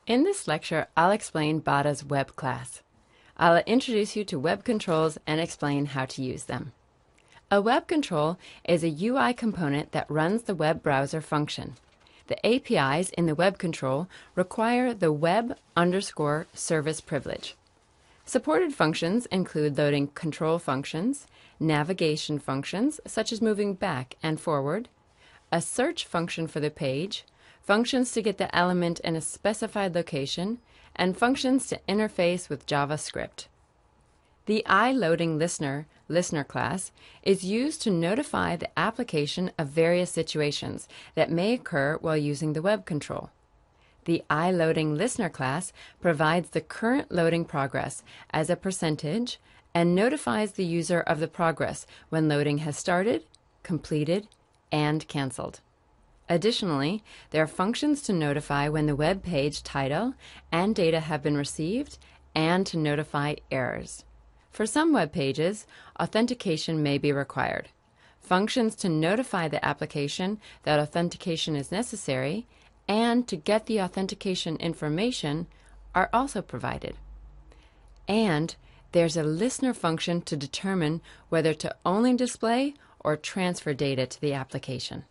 In this lecture, I'll explain Bada's web class. I'll introduce you to web controls and explain how to use them. A web control is a UI component that runs the web browser function. The APIs in the web control require the web_service privilege. Supported functions include loading control functions, navigation functions such as moving back and forward, a search function for the page, functions to get the element in a specified location, and functions to interface with JavaScript. The iLoadingListener class is used to notify the application of various situations that may occur while using the web control. The iLoadingListener class provides the current loading progress as a percentage and notifies the user of the progress when loading has started, completed, and canceled. Additionally, there are functions to notify when the web page title and data have been received and to notify errors. For some web pages, authentication may be required. Functions to notify the application that authentication is necessary and to get the authentication information are also provided. And there's a listener function to determine whether to only display or transfer data to the application.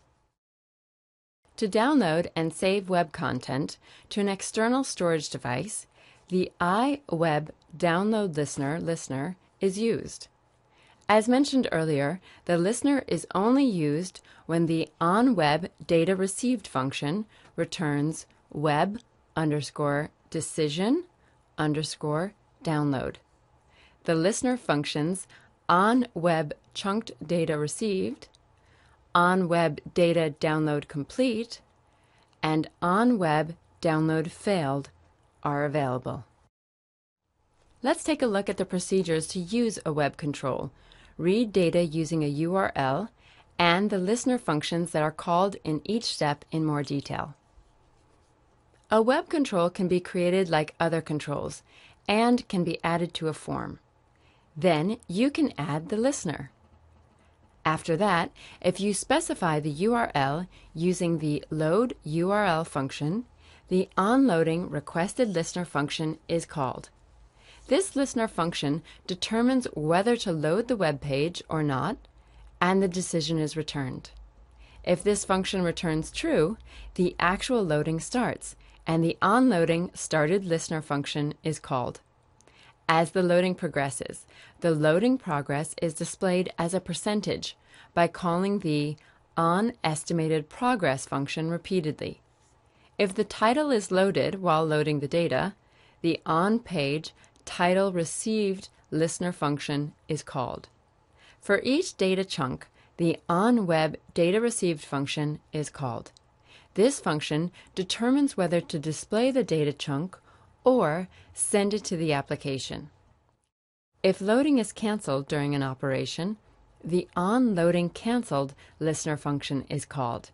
To download and save web content to an external storage device, the iWeb Download Listener is used. As mentioned earlier, the listener is only used when the onWebDataReceived function returns web_decision_download. The listener functions onWebChunkedDataReceived, onWebDataDownloadComplete, and onWebDownloadFailed are available. Let's take a look at the procedures to use a web control, read data using a URL, and the listener functions that are called in each step in more detail. A web control can be created like other controls and can be added to a form. Then you can add the listener. After that, if you specify the URL using the load URL function, the onLoading requested listener function is called. This listener function determines whether to load the web page or not, and the decision is returned. If this function returns true, the actual loading starts, and the onLoading started listener function is called. As the loading progresses, the loading progress is displayed as a percentage by calling the onEstimatedProgress function repeatedly. If the title is loaded while loading the data, the onPage Title Received listener function is called. For each data chunk, the onWebDataReceived function is called. This function determines whether to display the data chunk or send it to the application. If loading is canceled during an operation, the onLoadingCanceled listener function is called.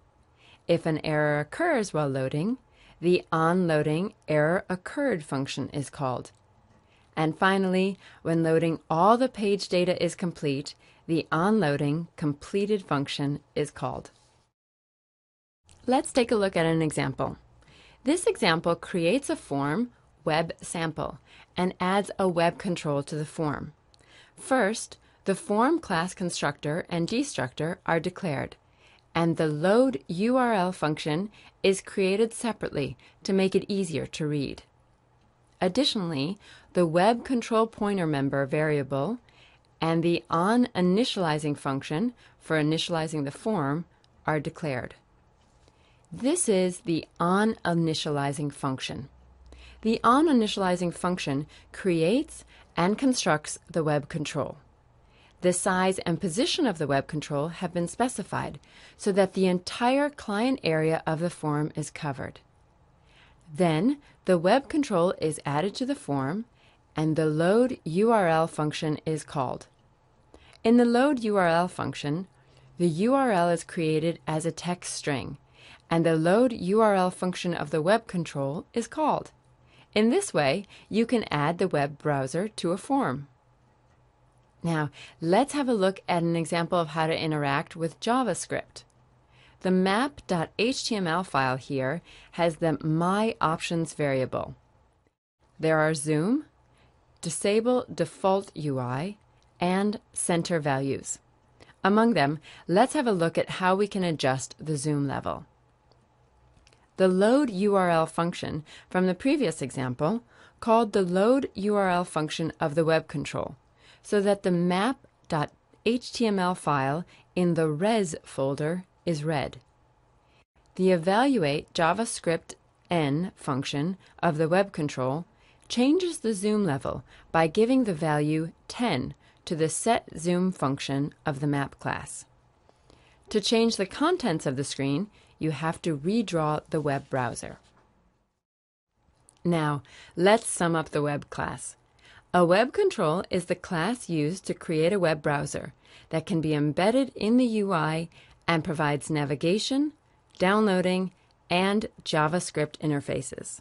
If an error occurs while loading, the onLoadingErrorOccurred function is called. And finally, when loading all the page data is complete, the onLoadingCompleted function is called. Let's take a look at an example. This example creates a form, web sample, and adds a web control to the form. First, the form class constructor and destructor are declared, and the load URL function is created separately to make it easier to read. Additionally, the web control pointer member variable and the onInitializing function for initializing the form are declared. This is the onInitializing function. The onInitializing function creates and constructs the web control. The size and position of the web control have been specified so that the entire client area of the form is covered. Then, the web control is added to the form, and the load URL function is called. In the load URL function, the URL is created as a text string, and the load URL function of the web control is called. In this way, you can add the web browser to a form. Now, let's have a look at an example of how to interact with JavaScript. The map.html file here has the My Options variable. There are zoom, disable default UI, and center values. Among them, let's have a look at how we can adjust the zoom level. The load URL function from the previous example called the load URL function of the web control, so that the map.html file in the res folder is red. The evaluate JavaScript n function of the web control changes the zoom level by giving the value 10 to the set zoom function of the map class. To change the contents of the screen, you have to redraw the web browser. Now, let's sum up the web class. A web control is the class used to create a web browser that can be embedded in the UI and provides navigation, downloading, and JavaScript interfaces.